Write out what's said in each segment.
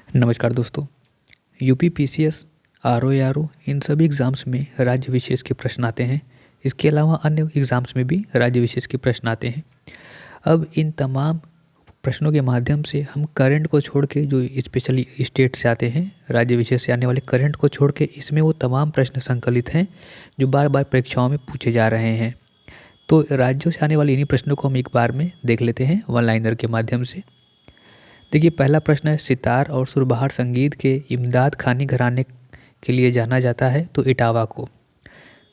नमस्कार दोस्तों। UP PCS, RO इन सभी एग्ज़ाम्स में राज्य विशेष के प्रश्न आते हैं। इसके अलावा अन्य एग्ज़ाम्स में भी राज्य विशेष के प्रश्न आते हैं। अब इन तमाम प्रश्नों के माध्यम से हम करंट को छोड़ के जो स्पेशली स्टेट से आते हैं, राज्य विशेष से आने वाले करंट को छोड़ के इसमें वो तमाम प्रश्न संकलित हैं जो बार बार परीक्षाओं में पूछे जा रहे हैं। तो राज्यों से आने वाले इन्हीं प्रश्नों को हम एक बार में देख लेते हैं वन लाइनर के माध्यम से। देखिए, पहला प्रश्न है, सितार और सुरबहार संगीत के इमदाद खानी घराने के लिए जाना जाता है तो इटावा को।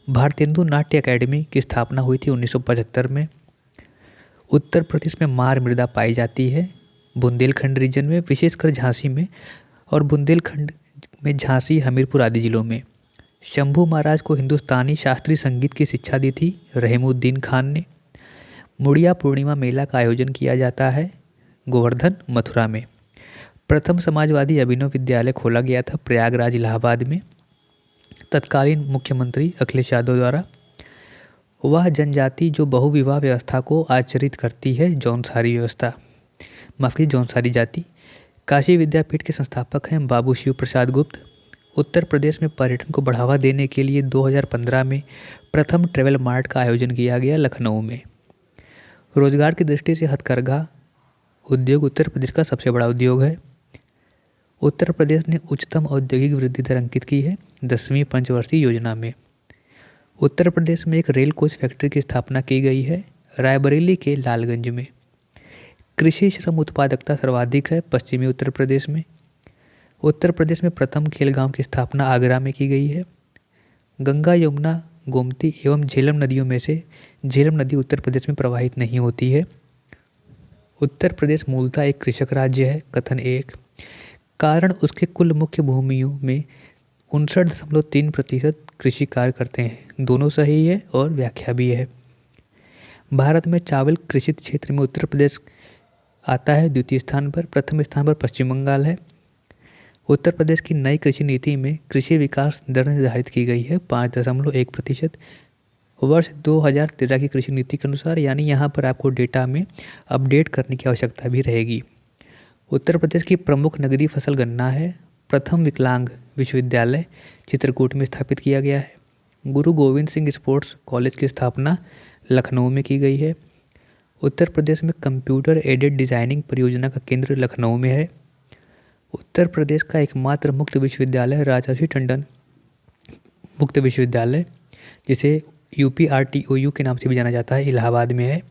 भारतेंदु नाट्य अकेडमी की स्थापना हुई थी 1975 में। उत्तर प्रदेश में मार मृदा पाई जाती है बुंदेलखंड रीजन में, विशेषकर झांसी में, और बुंदेलखंड में झांसी, हमीरपुर आदि जिलों में। शंभू महाराज को हिंदुस्तानी शास्त्रीय संगीत की शिक्षा दी थी रहीमुद्दीन खान ने। मुड़िया पूर्णिमा मेला का आयोजन किया जाता है गोवर्धन, मथुरा में। प्रथम समाजवादी अभिनव विद्यालय खोला गया था प्रयागराज, इलाहाबाद में, तत्कालीन मुख्यमंत्री अखिलेश यादव द्वारा। वह जनजाति जो बहुविवाह व्यवस्था को आचरित करती है, जौनसारी व्यवस्था, माफ कीजिए, जौनसारी जाति। काशी विद्यापीठ के संस्थापक हैं बाबू शिव प्रसाद गुप्त। उत्तर प्रदेश में पर्यटन को बढ़ावा देने के लिए 2015 में प्रथम ट्रेवल मार्ट का आयोजन किया गया लखनऊ में। रोजगार की दृष्टि से हथकरघा उद्योग उत्तर प्रदेश का सबसे बड़ा उद्योग है। उत्तर प्रदेश ने उच्चतम औद्योगिक वृद्धि दर अंकित की है 10वीं पंचवर्षीय योजना में। उत्तर प्रदेश में एक रेल कोच फैक्ट्री की स्थापना की गई है रायबरेली के लालगंज में। कृषि श्रम उत्पादकता सर्वाधिक है पश्चिमी उत्तर प्रदेश में। उत्तर प्रदेश में प्रथम खेल गांव की स्थापना आगरा में की गई है। गंगा, यमुना, गोमती एवं झेलम नदियों में से झेलम नदी उत्तर प्रदेश में प्रवाहित नहीं होती है। उत्तर प्रदेश मूलतः एक कृषक राज्य है, कथन 1। कारण उसके कुल मुख्य भूमियों में 59.3% कृषि कार्य करते हैं। दोनों सही है और व्याख्या भी है। भारत में चावल कृषित क्षेत्र में उत्तर प्रदेश आता है द्वितीय स्थान पर। प्रथम स्थान पर पश्चिम बंगाल है। उत्तर प्रदेश की नई कृषि नीति में कृषि विकास दर निर्धारित की गई है 5.1% वर्ष 2013 की कृषि नीति के अनुसार, यानी यहाँ पर आपको डेटा में अपडेट करने की आवश्यकता भी रहेगी। उत्तर प्रदेश की प्रमुख नगदी फसल गन्ना है। प्रथम विकलांग विश्वविद्यालय चित्रकूट में स्थापित किया गया है। गुरु गोविंद सिंह स्पोर्ट्स कॉलेज की स्थापना लखनऊ में की गई है। उत्तर प्रदेश में कंप्यूटर एडेड डिजाइनिंग परियोजना का केंद्र लखनऊ में है। उत्तर प्रदेश का एकमात्र मुक्त विश्वविद्यालय राजर्षि टंडन मुक्त विश्वविद्यालय, जिसे UPRTOU के नाम से भी जाना जाता है, इलाहाबाद में है।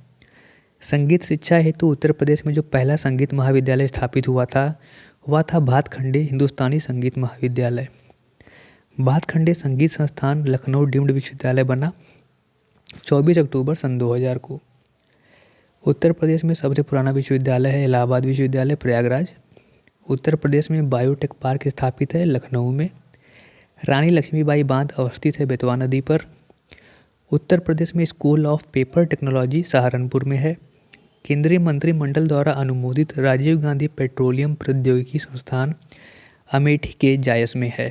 संगीत शिक्षा हेतु उत्तर प्रदेश में जो पहला संगीत महाविद्यालय स्थापित हुआ था वह था भातखंडे हिंदुस्तानी संगीत महाविद्यालय। भातखंडे संगीत संस्थान लखनऊ डीम्ड विश्वविद्यालय बना 24 अक्टूबर सन 2000 को। उत्तर प्रदेश में सबसे पुराना विश्वविद्यालय है इलाहाबाद विश्वविद्यालय, प्रयागराज। उत्तर प्रदेश में बायोटेक पार्क स्थापित है लखनऊ में। रानी लक्ष्मीबाई बांध अवस्थित है बेतवा नदी पर। उत्तर प्रदेश में school of paper technology Saharanpur में है। केंद्रीय मंत्रिमंडल द्वारा अनुमोदित राजीव गांधी पेट्रोलियम प्रौद्योगिकी संस्थान अमेठी के जायस में है।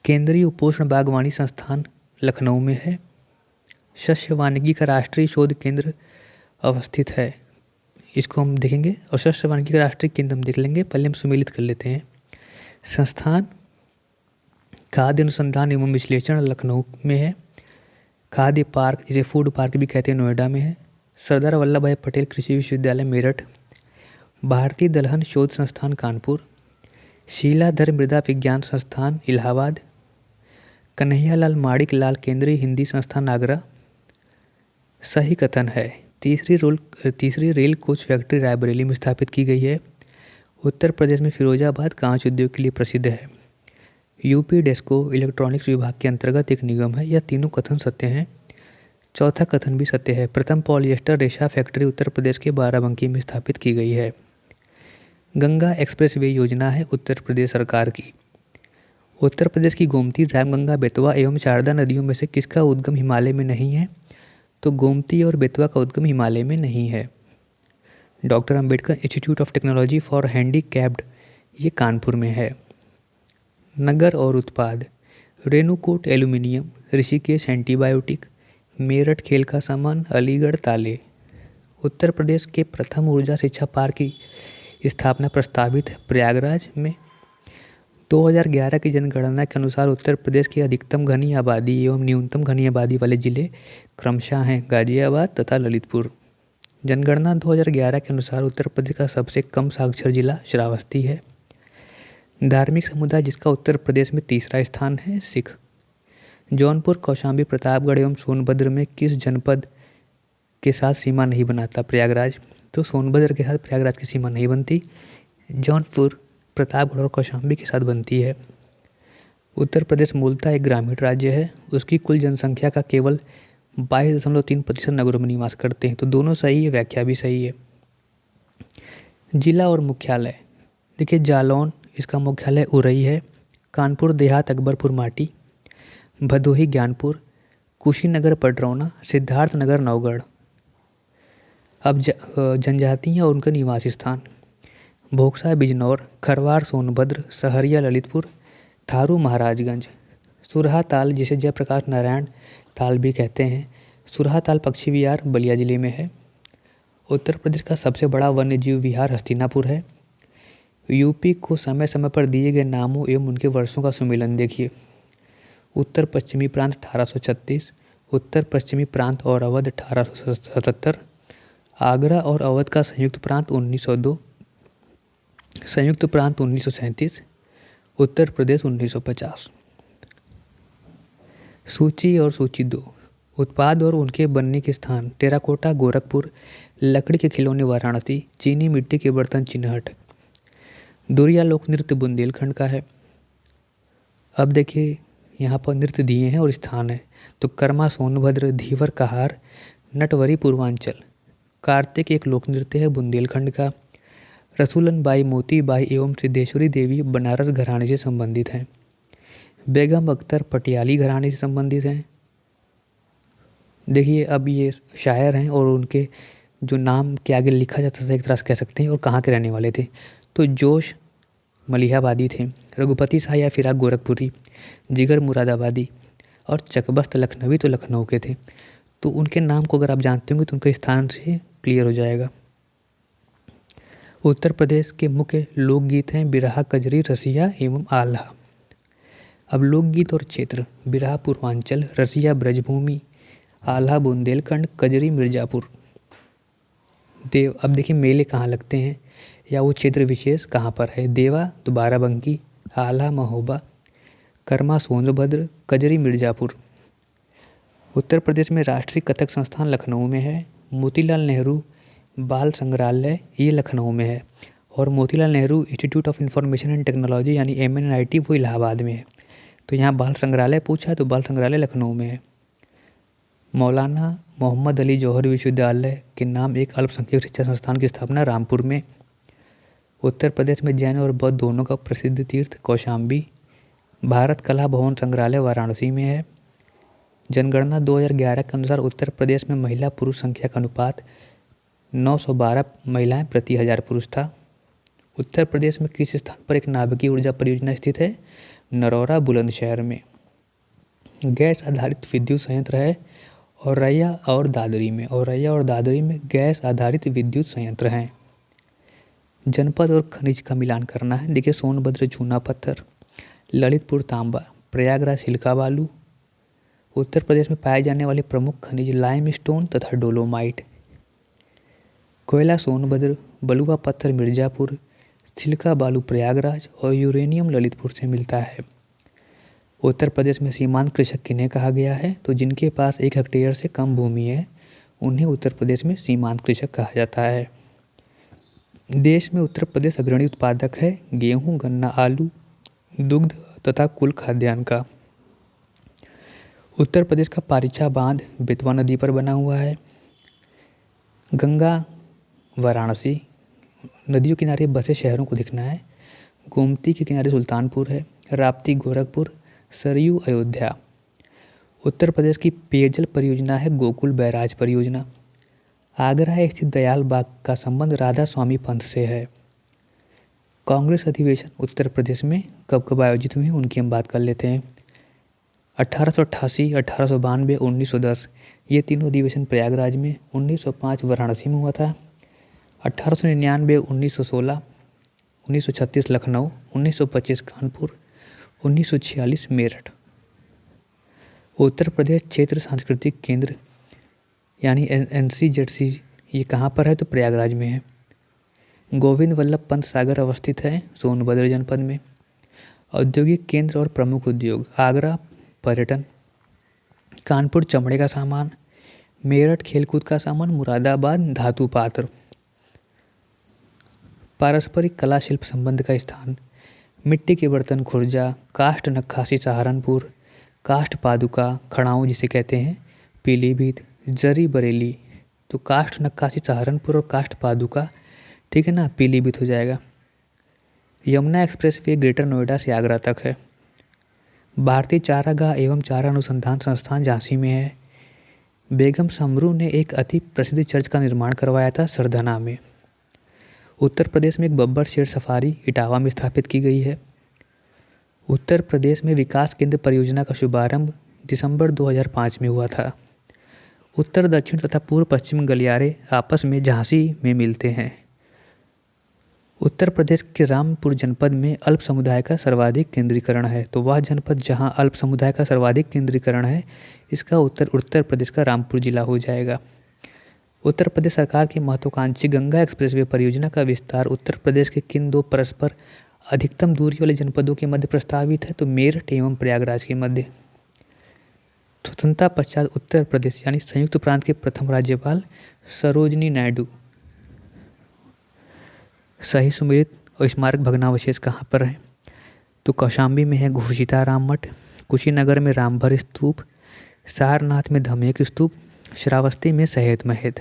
केंद्रीय उपोष्ण बागवानी संस्थान लखनऊ में है। शस्य वानिकी का राष्ट्रीय शोध केंद्र अवस्थित है, इसको हम देखेंगे, और शस्य वानिकी का राष्ट्रीय केंद्र हम देख लेंगे। पहले हम सुमेलित कर लेते हैं। संस्थान खाद्य अनुसंधान एवं विश्लेषण लखनऊ में है। खाद्य पार्क, जिसे फूड पार्क भी कहते हैं, नोएडा में है। सरदार वल्लभ भाई पटेल कृषि विश्वविद्यालय मेरठ। भारतीय दलहन शोध संस्थान कानपुर। शीलाधर मृदा विज्ञान संस्थान इलाहाबाद। कन्हैयालाल माणिक लाल केंद्रीय हिंदी संस्थान आगरा। सही कथन है। तीसरी रेल कोच फैक्ट्री रायबरेली में स्थापित की गई है। उत्तर प्रदेश में फिरोजाबाद कांच उद्योग के लिए प्रसिद्ध है। यूपी डेस्को इलेक्ट्रॉनिक्स विभाग के अंतर्गत एक निगम है। यह तीनों कथन सत्य हैं। चौथा कथन भी सत्य है। प्रथम पॉलिएस्टर रेशा फैक्ट्री उत्तर प्रदेश के बाराबंकी में स्थापित की गई है। गंगा एक्सप्रेसवे योजना है उत्तर प्रदेश सरकार की। उत्तर प्रदेश की गोमती, रामगंगा, बेतवा एवं शारदा नदियों में से किसका उद्गम हिमालय में नहीं है? तो गोमती और बेतवा का उद्गम हिमालय में नहीं है। Doctor Ambedkar institute of technology for handicapped, ये कानपुर में है। नगर और उत्पाद, रेणुकूट एल्यूमिनियम, ऋषिकेश एंटीबायोटिक, मेरठ खेल का सामान, अलीगढ़ ताले। उत्तर प्रदेश के प्रथम ऊर्जा शिक्षा पार्क की स्थापना प्रस्तावित है प्रयागराज में। 2011 की जनगणना के अनुसार उत्तर प्रदेश की अधिकतम घनी आबादी एवं न्यूनतम घनी आबादी वाले जिले क्रमशः हैं गाजियाबाद तथा ललितपुर। जनगणना 2011 के अनुसार उत्तर प्रदेश का सबसे कम साक्षर जिला श्रावस्ती है। धार्मिक समुदाय जिसका उत्तर प्रदेश में तीसरा स्थान है सिख। जौनपुर, कौशाम्बी, प्रतापगढ़ एवं सोनभद्र में किस जनपद के साथ सीमा नहीं बनाता प्रयागराज? तो सोनभद्र के साथ प्रयागराज की सीमा नहीं बनती, जौनपुर, प्रतापगढ़ और कौशाम्बी के साथ बनती है। उत्तर प्रदेश मूलतः एक ग्रामीण राज्य है। उसकी कुल जनसंख्या का केवल 22.3% नगरों में निवास करते हैं। तो दोनों सही है, व्याख्या भी सही है। जिला और मुख्यालय देखिए, जालौन इसका मुख्यालय उरई है। कानपुर देहात अकबरपुर माटी, भदोही ज्ञानपुर, कुशीनगर पडरौना, सिद्धार्थनगर नौगढ़। अब जनजातियाँ और उनका निवास स्थान, भोक्सा बिजनौर, खरवार सोनभद्र, सहरिया ललितपुर, थारू महाराजगंज। सुरहा ताल जिसे जयप्रकाश नारायण ताल भी कहते हैं, सुरहा ताल पक्षी विहार बलिया जिले में है। उत्तर प्रदेश का सबसे बड़ा वन्यजीव विहार हस्तिनापुर है। यूपी को समय समय पर दिए गए नामों एवं उनके वर्षों का सुमेलन देखिए। उत्तर पश्चिमी प्रांत 1836, उत्तर पश्चिमी प्रांत और अवध 1877, आगरा और अवध का संयुक्त प्रांत 1902, संयुक्त प्रांत 1937, उत्तर प्रदेश 1950। सूची और सूची 2, उत्पाद और उनके बनने के स्थान, टेराकोटा गोरखपुर, लकड़ी के खिलौने वाराणसी, चीनी मिट्टी के बर्तन चिन्हट। दुरिया लोक नृत्य बुंदेलखंड का है। अब देखिए यहाँ पर नृत्य दिए हैं और स्थान है, तो कर्मा सोनभद्र, धीवर कहार, नटवरी पूर्वांचल। कार्तिक एक लोक नृत्य है बुंदेलखंड का। रसूलन बाई, मोती बाई एवं सिद्धेश्वरी देवी बनारस घराने से संबंधित हैं। बेगम अख्तर पटियाली घराने से संबंधित हैं। देखिए अब ये शायर हैं और उनके जो नाम के आगे लिखा जाता था एक तरह से कह सकते हैं, और कहाँ के रहने वाले थे, तो जोश मलिहाबादी थे, रघुपति शाह या फिराक गोरखपुरी, जिगर मुरादाबादी और चकबस्त लखनवी तो लखनऊ के थे। तो उनके नाम को अगर आप जानते होंगे तो उनके स्थान से क्लियर हो जाएगा। उत्तर प्रदेश के मुख्य लोकगीत हैं बिरहा, कजरी, रसिया एवं आल्हा। अब लोकगीत और क्षेत्र, बिरहा पूर्वांचल, रसिया ब्रजभूमि, आल्हा बुंदेलखंड, कजरी मिर्जापुर। देव, अब देखिए मेले कहाँ लगते हैं या वो क्षेत्र विशेष कहाँ पर है। देवा तो बाराबंकी, आल्हा महोबा, कर्मा सोनभद्र, कजरी मिर्जापुर। उत्तर प्रदेश में राष्ट्रीय कथक संस्थान लखनऊ में है। मोतीलाल नेहरू बाल संग्रहालय ये लखनऊ में है, और Motilal Nehru institute of information and technology यानी MNIT वो इलाहाबाद में है। तो यहाँ बाल संग्रहालय पूछा है तो बाल संग्रहालय लखनऊ में है। मौलाना मोहम्मद अली जौहर विश्वविद्यालय के नाम एक अल्पसंख्यक शिक्षा संस्थान की स्थापना रामपुर में। उत्तर प्रदेश में जैन और बौद्ध दोनों का प्रसिद्ध तीर्थ कौशाम्बी। भारत कला भवन संग्रहालय वाराणसी में है। जनगणना 2011 के अनुसार उत्तर प्रदेश में महिला पुरुष संख्या का अनुपात 912 महिलाएं प्रति 1000 पुरुष था। उत्तर प्रदेश में किस स्थान पर एक नाभिकीय ऊर्जा परियोजना स्थित है? नरौरा बुलंदशहर में। गैस आधारित विद्युत संयंत्र है औरैया और दादरी में। औरैया और दादरी में गैस आधारित विद्युत संयंत्र हैं। जनपद और खनिज का मिलान करना है। देखिए सोनभद्र चूना पत्थर, ललितपुर तांबा, प्रयागराज सिलिका बालू। उत्तर प्रदेश में पाए जाने वाले प्रमुख खनिज लाइमस्टोन तथा डोलोमाइट। कोयला सोनभद्र, बलुआ पत्थर मिर्जापुर, सिलिका बालू प्रयागराज और यूरेनियम ललितपुर से मिलता है। उत्तर प्रदेश में सीमांत कृषक किन्हें कहा गया है? तो जिनके पास 1 हेक्टेयर से कम भूमि है उन्हें उत्तर प्रदेश में सीमांत कृषक कहा जाता है। देश में उत्तर प्रदेश अग्रणी उत्पादक है गेहूं, गन्ना, आलू, दुग्ध तथा कुल खाद्यान्न का। उत्तर प्रदेश का पारिछा बांध बेतवा नदी पर बना हुआ है। गंगा वाराणसी, नदियों किनारे बसे शहरों को दिखना है। गोमती के किनारे सुल्तानपुर है। राप्ती गोरखपुर, सरयू अयोध्या। उत्तर प्रदेश की पेयजल परियोजना है गोकुल बैराज परियोजना। आगरा स्थित दयाल बाग का संबंध राधा स्वामी पंथ से है। कांग्रेस अधिवेशन उत्तर प्रदेश में कब कब आयोजित हुए उनकी हम बात कर लेते हैं। 1888, 1892, 1910 ये तीनों अधिवेशन प्रयागराज में, 1905 वाराणसी में हुआ था। 1899, 1916 1936 लखनऊ, 1925 कानपुर, 1946 मेरठ। उत्तर प्रदेश क्षेत्र सांस्कृतिक केंद्र यानी NCZC ये कहाँ पर है? तो प्रयागराज में है। गोविंद वल्लभ पंत सागर अवस्थित है सोनभद्र जनपद में। औद्योगिक केंद्र और प्रमुख उद्योग आगरा पर्यटन, कानपुर चमड़े का सामान, मेरठ खेलकूद का सामान, मुरादाबाद धातु पात्र। पारस्परिक कला शिल्प संबंध का स्थान मिट्टी के बर्तन खुर्जा, काष्ठ नक्काशी सहारनपुर, काष्ठ पादुका खड़ाऊँ जिसे कहते हैं पीलीभीत, जरी बरेली। तो काष्ठ नक्काशी सहारनपुर और काष्ठ पादुका, ठीक है ना, पीलीभीत हो जाएगा। Yamuna express way greater Noida से आगरा तक है। भारतीय चारागाह एवं चारा अनुसंधान संस्थान झांसी में है। बेगम समरू ने एक अति प्रसिद्ध चर्च का निर्माण करवाया था सरधना में। उत्तर प्रदेश में एक बब्बर शेर सफारी इटावा में स्थापित की गई है। उत्तर प्रदेश में विकास केंद्र परियोजना का शुभारंभ दिसंबर 2005 में हुआ था। उत्तर दक्षिण तथा पूर्व पश्चिम गलियारे आपस में झांसी में मिलते हैं। उत्तर प्रदेश के रामपुर जनपद में अल्प समुदाय का सर्वाधिक केंद्रीकरण है। तो वह जनपद जहां अल्प समुदाय का सर्वाधिक केंद्रीकरण है, इसका उत्तर प्रदेश का रामपुर जिला हो जाएगा। उत्तर प्रदेश सरकार की महत्वाकांक्षी गंगा एक्सप्रेसवे परियोजना का विस्तार उत्तर प्रदेश के किन दो परस्पर अधिकतम दूरी वाले जनपदों के मध्य प्रस्तावित है? तो मेरठ एवं प्रयागराज के मध्य। स्वतंत्रता पश्चात उत्तर प्रदेश यानी संयुक्त प्रांत के प्रथम राज्यपाल सरोजनी नायडू। सही सुमेलित और स्मारक भग्नावशेष कहाँ पर है? तो कौशाम्बी में है घोषिताराम मठ, कुशीनगर में रामभर स्तूप, सारनाथ में धमेक स्तूप, श्रावस्ती में सहेत महत।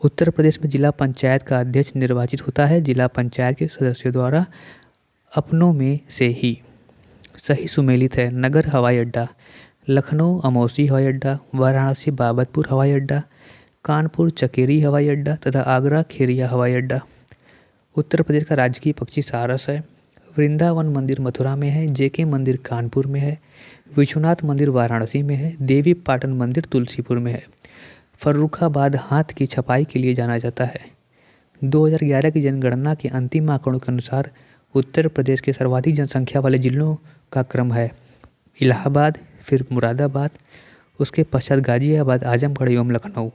उत्तर प्रदेश में जिला पंचायत का अध्यक्ष निर्वाचित होता है जिला पंचायत के सदस्यों द्वारा अपनों में से ही। सही सुमेलित है नगर हवाई अड्डा, लखनऊ अमौसी हवाई अड्डा, वाराणसी बाबतपुर हवाई अड्डा, कानपुर चकेरी हवाई अड्डा तथा आगरा खेरिया हवाई अड्डा। उत्तर प्रदेश का राजकीय पक्षी सारस है। वृंदावन मंदिर मथुरा में है, जेके मंदिर कानपुर में है, विश्वनाथ मंदिर वाराणसी में है, देवी पाटन मंदिर तुलसीपुर में है। फर्रुखाबाद हाथ की छपाई के लिए जाना जाता है। 2011 की जनगणना के अंतिम आंकड़ों के अनुसार उत्तर प्रदेश के सर्वाधिक जनसंख्या वाले जिलों का क्रम है इलाहाबाद, फिर मुरादाबाद, उसके पश्चात गाजियाबाद, आजमगढ़ एवं लखनऊ।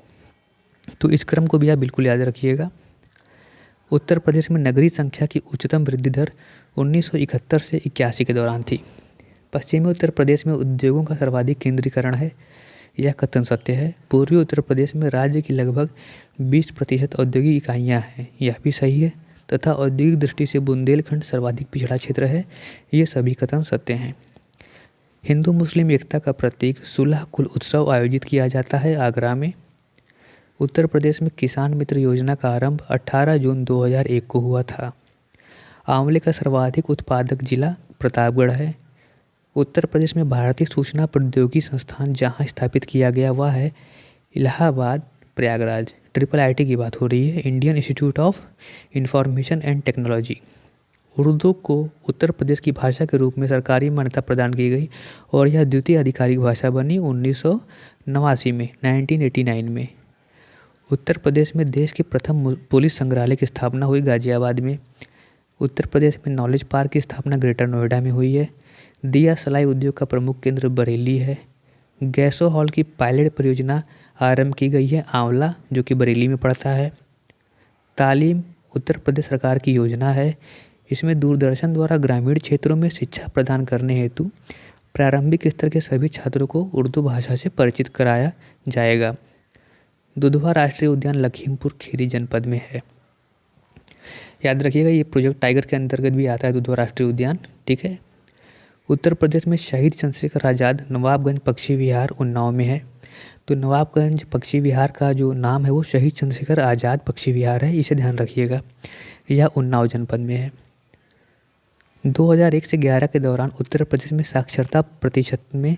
तो इस क्रम को भी आप बिल्कुल याद रखिएगा। उत्तर प्रदेश में नगरीय संख्या की उच्चतम वृद्धि दर 1971 से 81 के दौरान थी। पश्चिमी उत्तर प्रदेश में उद्योगों का सर्वाधिक केंद्रीकरण है, यह कथन सत्य है। पूर्वी उत्तर प्रदेश में राज्य की लगभग 20% औद्योगिक इकाइयाँ हैं, यह भी सही है। तथा औद्योगिक दृष्टि से बुंदेलखंड सर्वाधिक पिछड़ा क्षेत्र है, ये सभी कथन सत्य हैं। हिंदू मुस्लिम एकता का प्रतीक सुलह कुल उत्सव आयोजित किया जाता है आगरा में। उत्तर प्रदेश में किसान मित्र योजना का आरंभ 18 जून 2001 को हुआ था। आंवले का सर्वाधिक उत्पादक जिला प्रतापगढ़ है। उत्तर प्रदेश में भारतीय सूचना प्रौद्योगिकी संस्थान जहां स्थापित किया गया वह है इलाहाबाद, प्रयागराज। IIIT की बात हो रही है, Indian institute of information and technology. Urdu को उत्तर प्रदेश की भाषा के रूप में सरकारी मान्यता प्रदान की गई और यह द्वितीय आधिकारिक भाषा बनी 1989 में 1989 में। उत्तर प्रदेश में देश के प्रथम पुलिस संग्रहालय की स्थापना हुई गाजियाबाद में। उत्तर प्रदेश में नॉलेज पार्क की स्थापना ग्रेटर नोएडा में हुई है। दिया सलाई उद्योग का प्रमुख केंद्र बरेली है। गैसो हॉल की पायलट परियोजना आरंभ की गई है आंवला, जो कि बरेली में पड़ता है। तालीम उत्तर प्रदेश सरकार की योजना है। इसमें दूरदर्शन द्वारा ग्रामीण क्षेत्रों में शिक्षा प्रदान करने हेतु प्रारंभिक स्तर के सभी छात्रों को उर्दू भाषा से परिचित कराया जाएगा। दुधवा राष्ट्रीय उद्यान लखीमपुर खीरी जनपद में है। याद रखिएगा, ये प्रोजेक्ट टाइगर के अंतर्गत भी आता है दुधवा राष्ट्रीय उद्यान, ठीक है। उत्तर प्रदेश में शहीद चंद्रशेखर आज़ाद नवाबगंज पक्षी विहार उन्नाव में है। तो नवाबगंज पक्षी विहार का जो नाम है वो शहीद चंद्रशेखर आज़ाद पक्षी विहार है, इसे ध्यान रखिएगा। यह उन्नाव जनपद में है। 2001 से 11 के दौरान उत्तर प्रदेश में साक्षरता प्रतिशत में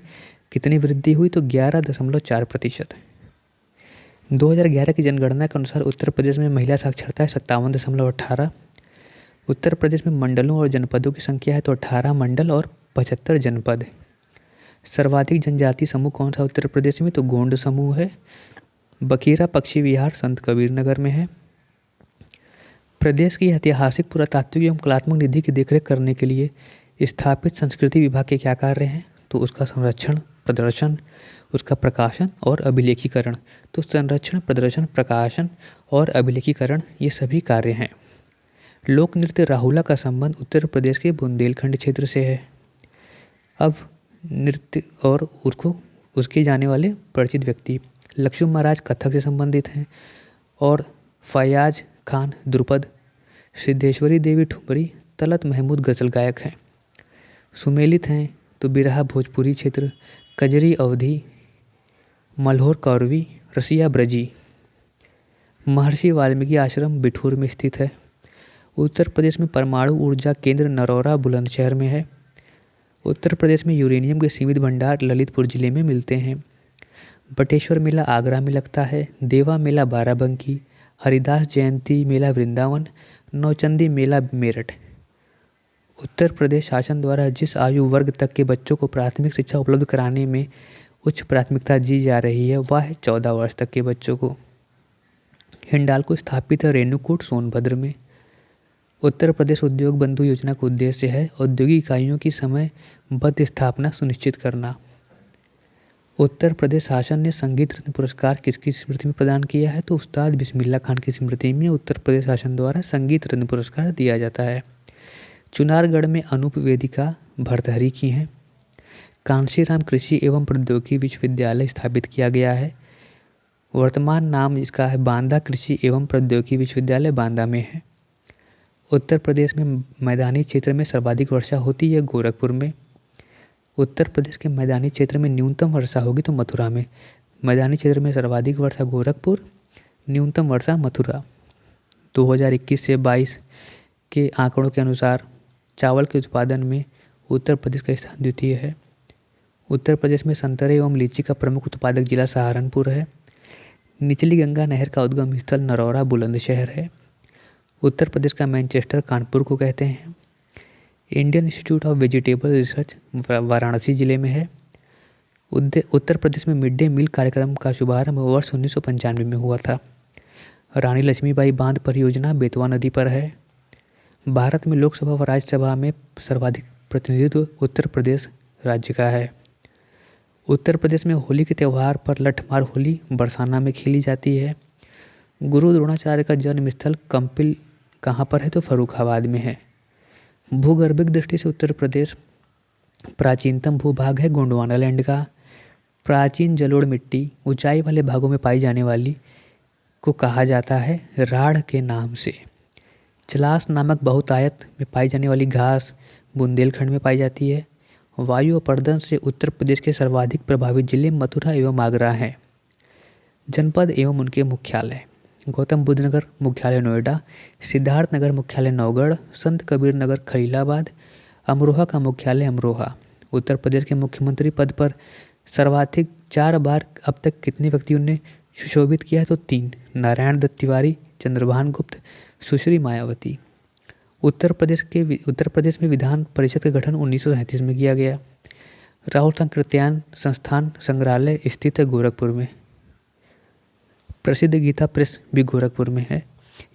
कितनी वृद्धि हुई? तो 11.4%। 2011 की जनगणना के अनुसार उत्तर प्रदेश में महिला साक्षरता है 57.18। उत्तर प्रदेश में मंडलों और जनपदों की संख्या है तो 18 मंडल और 75 जनपद। सर्वाधिक जनजाति समूह कौन सा उत्तर प्रदेश में? तो गोंड समूह है। बकीरा पक्षी विहार संत कबीर नगर में है। प्रदेश की ऐतिहासिक, पुरातात्विक एवं कलात्मक निधि की देखरेख करने के लिए स्थापित संस्कृति विभाग के क्या कार्य हैं? तो उसका संरक्षण, प्रदर्शन, उसका प्रकाशन और अभिलेखीकरण। तो संरक्षण, प्रदर्शन, प्रकाशन और अभिलेखीकरण ये सभी कार्य हैं। लोक नृत्य राहुला का संबंध उत्तर प्रदेश के बुंदेलखंड क्षेत्र से है। अब नृत्य और उसको उसके जाने वाले परिचित व्यक्ति लक्ष्मण महाराज कथक से संबंधित हैं और फयाज खान द्रुपद, सिद्धेश्वरी देवी ठुमरी, तलत महमूद गज़ल गायक हैं। सुमेलित हैं तो बिरहा भोजपुरी क्षेत्र, कजरी अवधी, मल्होर कौरवी, रसिया ब्रजी। महर्षि वाल्मीकि आश्रम बिठूर में स्थित है। उत्तर प्रदेश में परमाणु ऊर्जा केंद्र नरौरा बुलंदशहर में है। उत्तर प्रदेश में यूरेनियम के सीमित भंडार ललितपुर जिले में मिलते हैं। बटेश्वर मेला आगरा में लगता है। देवा मेला बाराबंकी, हरिदास जयंती मेला वृंदावन, नौचंदी मेला मेरठ। उत्तर प्रदेश शासन द्वारा जिस आयु वर्ग तक के बच्चों को प्राथमिक शिक्षा उपलब्ध कराने में उच्च प्राथमिकता दी जा रही है वह है 14 वर्ष तक के बच्चों को। हिंडाल्को स्थापित है रेणुकूट सोनभद्र में। उत्तर प्रदेश उद्योग बंधु योजना का उद्देश्य है औद्योगिक इकाइयों की समयबद्ध स्थापना सुनिश्चित करना। उत्तर प्रदेश शासन ने संगीत रत्न पुरस्कार किसकी स्मृति में प्रदान किया है? तो उस्ताद बिस्मिल्लाह खान की स्मृति में उत्तर प्रदेश शासन द्वारा संगीत रत्न पुरस्कार दिया जाता है। चुनारगढ़ में अनूप वेदिका भर्तहरि की हैं। कांशीराम कृषि एवं प्रौद्योगिकी विश्वविद्यालय स्थापित किया गया है। वर्तमान नाम इसका है बांदा कृषि एवं प्रौद्योगिकी विश्वविद्यालय, बांदा में है। उत्तर प्रदेश में मैदानी क्षेत्र में सर्वाधिक वर्षा होती है गोरखपुर में। उत्तर प्रदेश के मैदानी क्षेत्र में न्यूनतम वर्षा होगी तो मथुरा में। मैदानी क्षेत्र में सर्वाधिक वर्षा गोरखपुर, न्यूनतम वर्षा मथुरा। 2021 से 22 के आंकड़ों के अनुसार चावल के उत्पादन में उत्तर प्रदेश का स्थान द्वितीय है। उत्तर प्रदेश में संतरे एवं लीची का प्रमुख उत्पादक जिला सहारनपुर है। निचली गंगा नहर का उद्गम स्थल नरौरा बुलंदशहर है। उत्तर प्रदेश का मैनचेस्टर कानपुर को कहते हैं। Indian institute of vegetable research Varanasi जिले में है। उत्तर प्रदेश में मिड डे मील कार्यक्रम का शुभारंभ वर्ष 1995 में हुआ था। रानी लक्ष्मीबाई बांध परियोजना बेतवा नदी पर है। भारत में लोकसभा व राज्यसभा में सर्वाधिक प्रतिनिधित्व उत्तर प्रदेश राज्य का है। उत्तर प्रदेश में होली के त्यौहार पर लठमार होली बरसाना में खेली जाती है। गुरु द्रोणाचार्य का जन्म स्थल कंपिल कहाँ पर है? तो फर्रुखाबाद में है। भूगर्भिक दृष्टि से उत्तर प्रदेश प्राचीनतम भूभाग है गोंडवाना लैंड का। प्राचीन जलोढ़ मिट्टी ऊंचाई वाले भागों में पाई जाने वाली को कहा जाता है राढ़ के नाम से। चलास नामक बहुतायत में पाई जाने वाली घास बुंदेलखंड में पाई जाती है। वायु अपर्दन से उत्तर प्रदेश के सर्वाधिक प्रभावित जिले मथुरा एवं आगरा हैं। जनपद एवं उनके मुख्यालय गौतम बुद्ध नगर मुख्यालय नोएडा, सिद्धार्थ नगर मुख्यालय नौगढ़, संत कबीर नगर खलीलाबाद, अमरोहा का मुख्यालय अमरोहा। उत्तर प्रदेश के मुख्यमंत्री पद पर सर्वाधिक 4 बार अब तक कितने व्यक्तियों ने सुशोभित किया है? तो 3, नारायण दत्त तिवारी, चंद्रभान गुप्त, सुश्री मायावती। उत्तर प्रदेश में विधान परिषद का गठन 1937 में किया गया। राहुल सांकृत्यायन संस्थान संग्रहालय स्थित है गोरखपुर में। प्रसिद्ध गीता प्रेस भी गोरखपुर में है।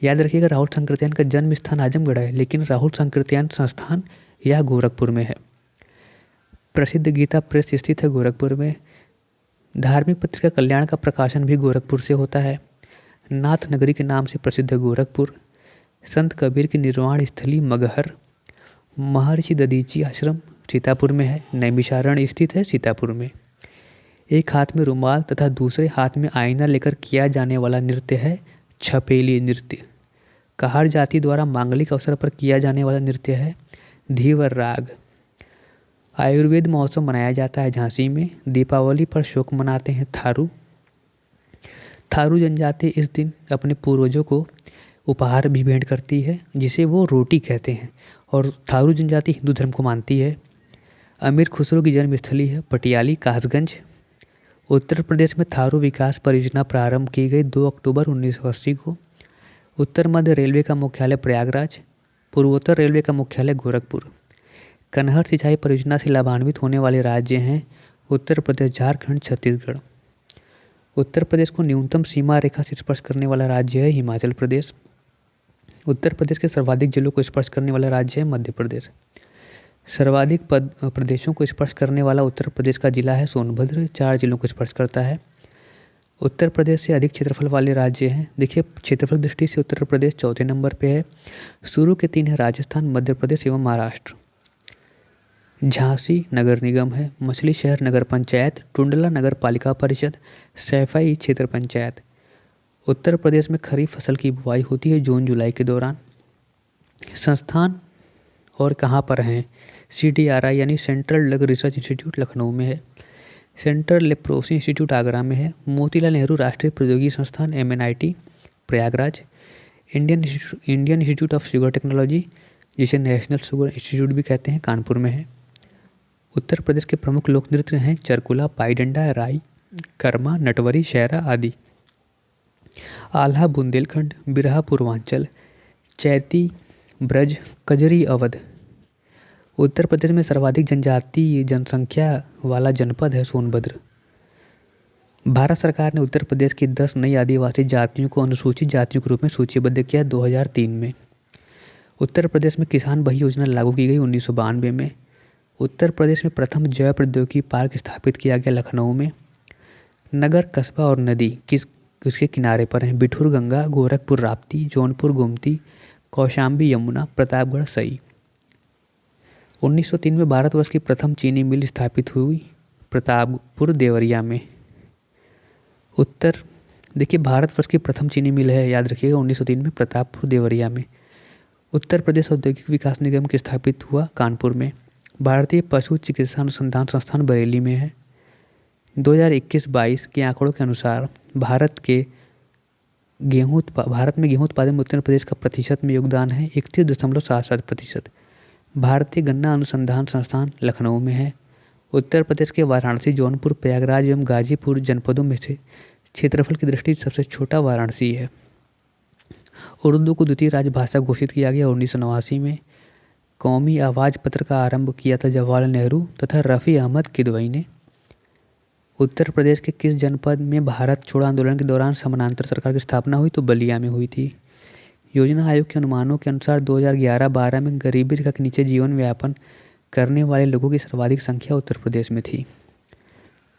याद रखिएगा राहुल सांकृत्यायन का जन्म स्थान आजमगढ़ है लेकिन राहुल सांकृत्यायन संस्थान यह गोरखपुर में है। प्रसिद्ध गीता प्रेस स्थित है गोरखपुर में। धार्मिक पत्रिका कल्याण का प्रकाशन भी गोरखपुर से होता है। नाथ नगरी के नाम से प्रसिद्ध है गोरखपुर। संत कबीर की निर्वाण स्थली मगहर। महर्षि दधीची आश्रम सीतापुर में है। नैमिषारण्य स्थित है सीतापुर में। एक हाथ में रुमाल तथा दूसरे हाथ में आईना लेकर किया जाने वाला नृत्य है छपेली नृत्य। कहार जाति द्वारा मांगलिक अवसर पर किया जाने वाला नृत्य है धीवर राग। आयुर्वेद महोत्सव मनाया जाता है झांसी में। दीपावली पर शोक मनाते हैं थारू। थारू जनजाति इस दिन अपने पूर्वजों को उपहार भी भेंट करती है जिसे वो रोटी कहते हैं और थारू जनजाति हिंदू धर्म को मानती है। अमीर खुसरो की जन्मस्थली है पटियाली कासगंज। उत्तर प्रदेश में थारू विकास परियोजना प्रारंभ की गई 2 अक्टूबर 1980 को। उत्तर मध्य रेलवे का मुख्यालय प्रयागराज। पूर्वोत्तर रेलवे का मुख्यालय गोरखपुर। कनहर सिंचाई परियोजना से लाभान्वित होने वाले राज्य हैं उत्तर प्रदेश, झारखंड, छत्तीसगढ़। उत्तर प्रदेश को न्यूनतम सीमा रेखा से स्पर्श करने वाला राज्य है हिमाचल प्रदेश। उत्तर प्रदेश के सर्वाधिक जिलों को स्पर्श करने वाला राज्य है मध्य प्रदेश। सर्वाधिक प्रदेशों को स्पर्श करने वाला उत्तर प्रदेश का जिला है सोनभद्र, 4 जिलों को स्पर्श करता है। उत्तर प्रदेश से अधिक क्षेत्रफल वाले राज्य हैं। देखिए, क्षेत्रफल दृष्टि से उत्तर प्रदेश चौथे नंबर पे है। शुरू के 3 है राजस्थान, मध्य प्रदेश एवं महाराष्ट्र। झांसी नगर निगम है, मछली शहर नगर पंचायत, टुंडला नगर पालिका परिषद, सैफई क्षेत्र पंचायत। उत्तर प्रदेश में खरीफ फसल की बुआई होती है जून जुलाई के दौरान। संस्थान और कहाँ पर हैं? CTRI यानी central drug research institute Lucknow में है। सेंट्रल लेप्रोसी इंस्टीट्यूट आगरा में है। मोतीलाल नेहरू राष्ट्रीय प्रौद्योगिकी संस्थान MNIT Prayagraj. Indian institute of sugar technology, जिसे नेशनल शुगर इंस्टीट्यूट भी कहते हैं, कानपुर में है। उत्तर प्रदेश के प्रमुख लोक नृत्य हैं चरकुला, पाईडंडा, राई, कर्मा, नटवरी, शहरा आदि। आल्हा बुंदेलखंड, बिरहा पूर्वांचल, चैती ब्रज, कजरी अवध। उत्तर प्रदेश में सर्वाधिक जनजातीय जनसंख्या वाला जनपद है सोनभद्र। भारत सरकार ने उत्तर प्रदेश की 10 नई आदिवासी जातियों को अनुसूचित जातियों के रूप में सूचीबद्ध किया 2003 में। उत्तर प्रदेश में किसान भाई योजना लागू की गई 1992 में। उत्तर प्रदेश में प्रथम जैव प्रौद्योगिकी पार्क स्थापित किया गया लखनऊ में। नगर, कस्बा और नदी किसके किनारे पर हैं? बिठूर गंगा, गोरखपुर राप्ती, जौनपुर गोमती, कौशाम्बी यमुना, प्रतापगढ़ सई। 1903 में भारतवर्ष की प्रथम चीनी मिल स्थापित हुई प्रतापपुर देवरिया में। देखिए, भारतवर्ष की प्रथम चीनी मिल है, याद रखिएगा, 1903 में प्रतापपुर देवरिया में। उत्तर प्रदेश औद्योगिक विकास निगम के स्थापित हुआ कानपुर में। भारतीय पशु चिकित्सा अनुसंधान संस्थान बरेली में है। 2021-22 के आंकड़ों के अनुसार भारत में गेहूँ उत्पादन में उत्तर प्रदेश का प्रतिशत में योगदान है 31.77%। भारतीय गन्ना अनुसंधान संस्थान लखनऊ में है। उत्तर प्रदेश के वाराणसी, जौनपुर, प्रयागराज एवं गाजीपुर जनपदों में से क्षेत्रफल की दृष्टि से सबसे छोटा वाराणसी है। उर्दू को द्वितीय राजभाषा घोषित किया गया 1989 में। कौमी आवाज़ पत्र का आरंभ किया था जवाहरलाल नेहरू तथा रफ़ी अहमद किदवई ने। उत्तर प्रदेश के किस जनपद में भारत छोड़ो आंदोलन के दौरान समानांतर सरकार की स्थापना हुई? तो बलिया में हुई थी। योजना आयोग के अनुमानों के अनुसार 2011-12 में गरीबी रेखा के नीचे जीवन यापन करने वाले लोगों की सर्वाधिक संख्या उत्तर प्रदेश में थी।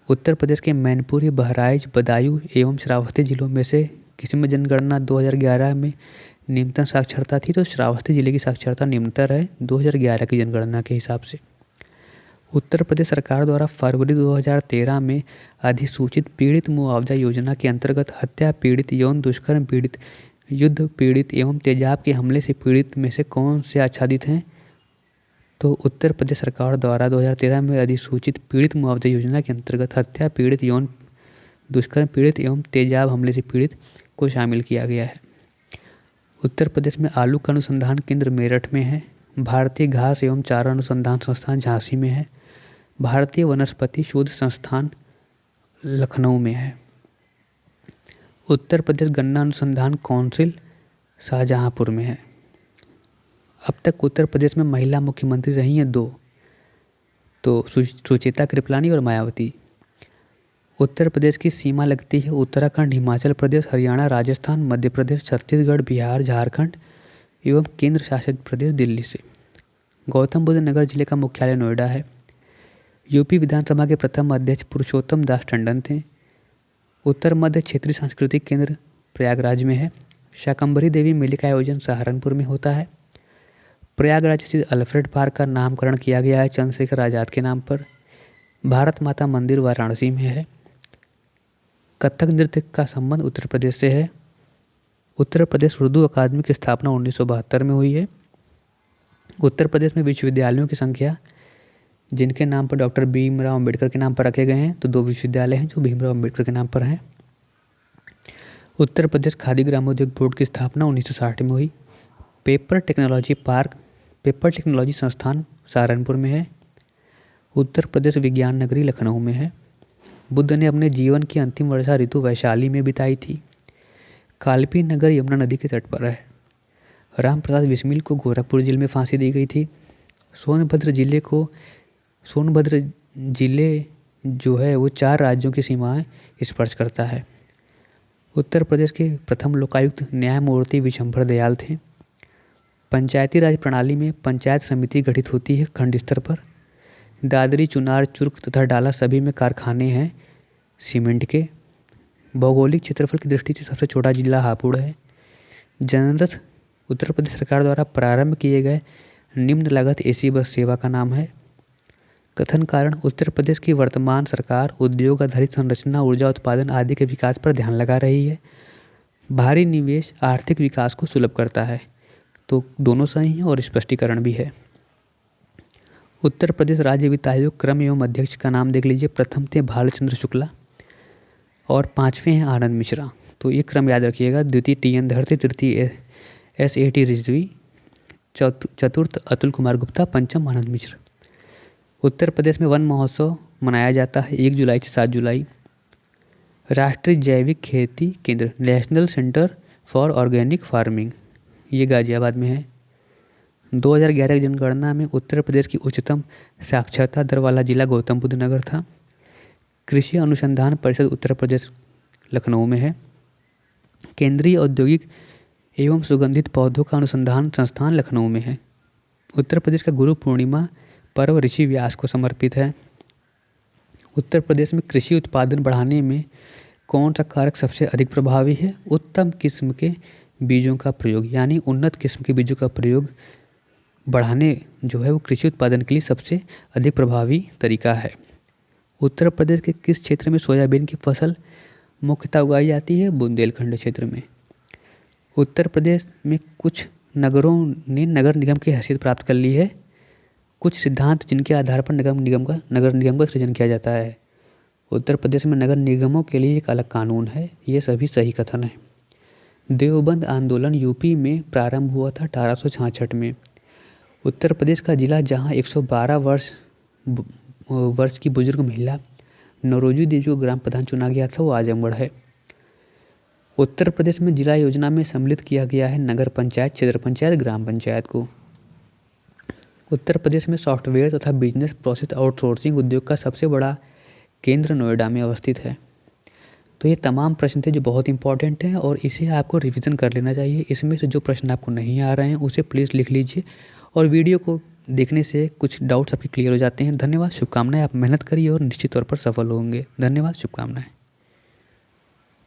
उत्तर प्रदेश के मैनपुरी, बहराइच, बदायूं एवं श्रावस्ती जिलों में से किसी में जनगणना 2011 में निम्नतम साक्षरता थी? तो श्रावस्ती जिले की साक्षरता निम्नतर है 2011 की जनगणना के हिसाब से। उत्तर प्रदेश सरकार द्वारा फरवरी 2013 में अधिसूचित पीड़ित मुआवजा योजना के अंतर्गत हत्या पीड़ित, यौन दुष्कर्म पीड़ित, युद्ध पीड़ित एवं तेजाब के हमले से पीड़ित में से कौन से आच्छादित हैं? तो उत्तर प्रदेश सरकार द्वारा 2013 में अधिसूचित पीड़ित मुआवजा योजना के अंतर्गत हत्या पीड़ित, यौन दुष्कर्म पीड़ित एवं तेजाब हमले से पीड़ित को शामिल किया गया है। उत्तर प्रदेश में आलू का अनुसंधान केंद्र मेरठ में है। भारतीय घास एवं चारा अनुसंधान संस्थान झांसी में है। भारतीय वनस्पति शोध संस्थान लखनऊ में है। उत्तर प्रदेश गन्ना अनुसंधान काउंसिल शाहजहांपुर में है। अब तक उत्तर प्रदेश में महिला मुख्यमंत्री रही हैं 2, तो सुचेता कृपलानी और मायावती। उत्तर प्रदेश की सीमा लगती है उत्तराखंड, हिमाचल प्रदेश, हरियाणा, राजस्थान, मध्य प्रदेश, छत्तीसगढ़, बिहार, झारखंड एवं केंद्र शासित प्रदेश दिल्ली से। गौतम बुद्ध नगर जिले का मुख्यालय नोएडा है। यूपी विधानसभा के प्रथम अध्यक्ष पुरुषोत्तम दास टंडन थे। उत्तर मध्य क्षेत्रीय सांस्कृतिक केंद्र प्रयागराज में है। शाकंभरी देवी मेले का आयोजन सहारनपुर में होता है। प्रयागराज स्थित अल्फ्रेड पार्क का नामकरण किया गया है चंद्रशेखर आज़ाद के नाम पर। भारत माता मंदिर वाराणसी में है। कथक नृत्य का संबंध उत्तर प्रदेश से है। उत्तर प्रदेश उर्दू अकादमी की स्थापना 1972 में हुई है। उत्तर प्रदेश में विश्वविद्यालयों की संख्या जिनके नाम पर डॉक्टर भीमराव अंबेडकर के नाम पर रखे गए हैं, तो 2 विश्वविद्यालय हैं जो भीमराव अंबेडकर के नाम पर हैं। उत्तर प्रदेश खादी ग्रामोद्योग बोर्ड की स्थापना 1960 में हुई। पेपर टेक्नोलॉजी संस्थान सहारनपुर में है। उत्तर प्रदेश विज्ञान नगरी लखनऊ में है। बुद्ध ने अपने जीवन की अंतिम वर्षा ऋतु वैशाली में बिताई थी। कालपी नगर यमुना नदी के तट पर है। राम प्रसाद बिस्मिल को गोरखपुर जिले में फांसी दी गई थी। सोनभद्र जिले जो है वो 4 राज्यों की सीमाएं स्पर्श करता है। उत्तर प्रदेश के प्रथम लोकायुक्त न्यायमूर्ति विशंभर दयाल थे। पंचायती राज प्रणाली में पंचायत समिति गठित होती है खंड स्तर पर। दादरी, चुनार, चुर्क तथा डाला सभी में कारखाने हैं सीमेंट के। भौगोलिक क्षेत्रफल की दृष्टि से सबसे छोटा जिला हापुड़ है। जनरथ उत्तर प्रदेश सरकार द्वारा प्रारंभ किए गए निम्न लागत एसी बस सेवा का नाम है। कथन कारण उत्तर प्रदेश की वर्तमान सरकार उद्योग आधारित संरचना, ऊर्जा उत्पादन आदि के विकास पर ध्यान लगा रही है। भारी निवेश आर्थिक विकास को सुलभ करता है। तो दोनों सही हैं और स्पष्टीकरण भी है। उत्तर प्रदेश राज्य वित्त आयोग क्रम एवं अध्यक्ष का नाम देख लीजिए। प्रथम थे भालचंद्र शुक्ला और 5वें हैं आनंद मिश्रा। तो ये क्रम याद रखिएगा। द्वितीय TN धर थे, तृतीय SAT रिजवी, चतुर्थ अतुल कुमार गुप्ता, पंचम आनंद मिश्र। उत्तर प्रदेश में वन महोत्सव मनाया जाता है 1 जुलाई से 7 जुलाई। राष्ट्रीय जैविक खेती केंद्र national centre for organic farming, ये गाजियाबाद में है। 2011 की जनगणना में उत्तर प्रदेश की उच्चतम साक्षरता दर वाला जिला गौतम बुद्ध नगर था। कृषि अनुसंधान परिषद उत्तर प्रदेश लखनऊ में है। केंद्रीय औद्योगिक एवं सुगंधित पौधों का अनुसंधान संस्थान लखनऊ में है। उत्तर प्रदेश का गुरु पूर्णिमा पर्व ऋषि व्यास को समर्पित है। उत्तर प्रदेश में कृषि उत्पादन बढ़ाने में कौन सा कारक सबसे अधिक प्रभावी है? उत्तम किस्म के बीजों का प्रयोग, यानी उन्नत किस्म के बीजों का प्रयोग बढ़ाने जो है वो कृषि उत्पादन के लिए सबसे अधिक प्रभावी तरीका है। उत्तर प्रदेश के किस क्षेत्र में सोयाबीन की फसल मुख्यतः उगाई जाती है? बुंदेलखंड क्षेत्र में। उत्तर प्रदेश में कुछ नगरों ने नगर निगम की हैसियत प्राप्त कर ली है। कुछ सिद्धांत जिनके आधार पर नगर निगम का सृजन किया जाता है। उत्तर प्रदेश में नगर निगमों के लिए एक अलग कानून है। ये सभी सही कथन है। देवबंद आंदोलन यूपी में प्रारंभ हुआ था 1866 में। उत्तर प्रदेश का जिला जहां 112 वर्ष की बुजुर्ग महिला नौरोजी देवी को ग्राम प्रधान चुना गया था वो आजमगढ़ है। उत्तर प्रदेश में जिला योजना में सम्मिलित किया गया है नगर पंचायत, क्षेत्र पंचायत, ग्राम पंचायत को। उत्तर प्रदेश में सॉफ्टवेयर तथा बिजनेस प्रोसेस आउटसोर्सिंग उद्योग का सबसे बड़ा केंद्र नोएडा में अवस्थित है। तो ये तमाम प्रश्न थे जो बहुत इंपॉर्टेंट हैं और इसे आपको रिवीजन कर लेना चाहिए। इसमें से जो प्रश्न आपको नहीं आ रहे हैं उसे प्लीज़ लिख लीजिए और वीडियो को देखने से कुछ डाउट्स आपके क्लियर हो जाते हैं। धन्यवाद, शुभकामनाएं। आप मेहनत करिए और निश्चित तौर पर सफल होंगे। धन्यवाद, शुभकामनाएं।